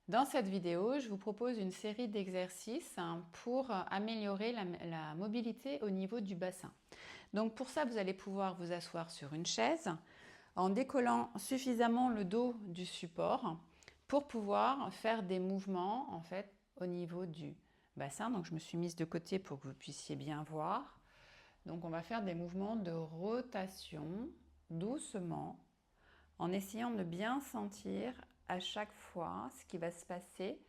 Dans cette vidéo, je vous propose une série d'exercices pour améliorer la mobilité au niveau du bassin. Donc pour ça, vous allez pouvoir vous asseoir sur une chaise en décollant suffisamment le dos du support pour pouvoir faire des mouvements en fait au niveau du bassin. Donc je me suis mise de côté pour que vous puissiez bien voir. Donc on va faire des mouvements de rotation doucement en essayant de bien sentir à chaque fois ce qui va se passer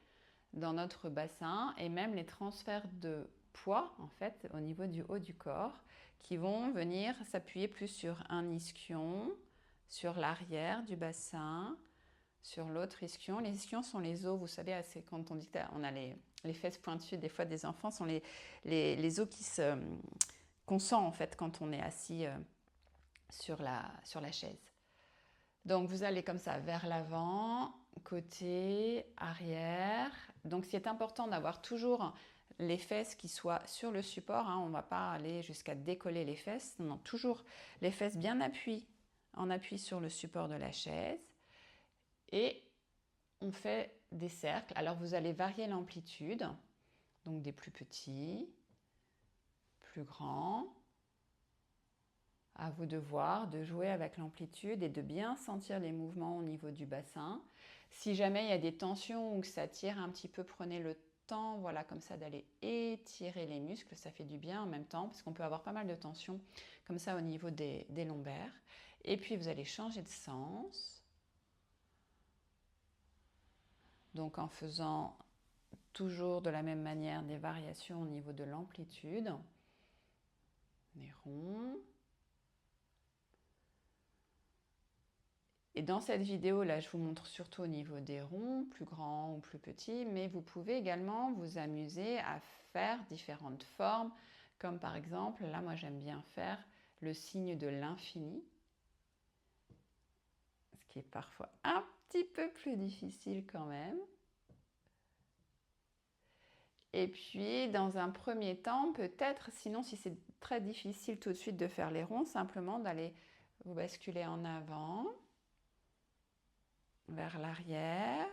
dans notre bassin et même les transferts de poids en fait au niveau du haut du corps qui vont venir s'appuyer plus sur un ischion, sur l'arrière du bassin, sur l'autre ischion. Les ischions sont les os, vous savez, quand on dit qu'on a les fesses pointues des fois des enfants, sont les os qu'on sent en fait quand on est assis sur la chaise. Donc vous allez comme ça vers l'avant, côté, arrière. Donc c'est important d'avoir toujours les fesses qui soient sur le support. On ne va pas aller jusqu'à décoller les fesses. Non, toujours les fesses bien appuyées, en appui sur le support de la chaise. Et on fait des cercles. Alors vous allez varier l'amplitude. Donc des plus petits, plus grands. À vous de voir, de jouer avec l'amplitude et de bien sentir les mouvements au niveau du bassin. Si jamais il y a des tensions ou que ça tire un petit peu, prenez le temps, voilà, comme ça, d'aller étirer les muscles. Ça fait du bien en même temps, parce qu'on peut avoir pas mal de tensions comme ça au niveau des lombaires. Et puis, vous allez changer de sens. Donc, en faisant toujours de la même manière des variations au niveau de l'amplitude. Les ronds. Et dans cette vidéo, là, je vous montre surtout au niveau des ronds, plus grands ou plus petits, mais vous pouvez également vous amuser à faire différentes formes, comme par exemple, là, moi, j'aime bien faire le signe de l'infini, ce qui est parfois un petit peu plus difficile quand même. Et puis, dans un premier temps, peut-être, sinon, si c'est très difficile tout de suite de faire les ronds, simplement d'aller vous basculer en avant, vers l'arrière,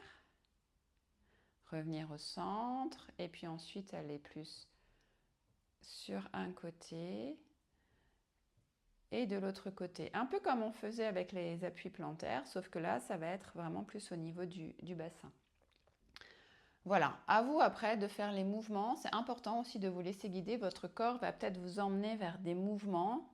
revenir au centre et puis ensuite aller plus sur un côté et de l'autre côté. Un peu comme on faisait avec les appuis plantaires, sauf que là, ça va être vraiment plus au niveau du bassin. Voilà, à vous après de faire les mouvements. C'est important aussi de vous laisser guider. Votre corps va peut-être vous emmener vers des mouvements.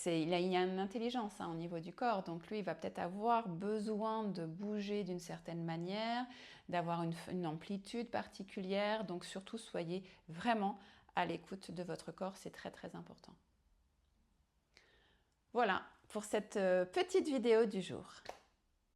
Il y a une intelligence au niveau du corps, donc lui, il va peut-être avoir besoin de bouger d'une certaine manière, d'avoir une amplitude particulière. Donc surtout, soyez vraiment à l'écoute de votre corps, c'est très très important. Voilà pour cette petite vidéo du jour.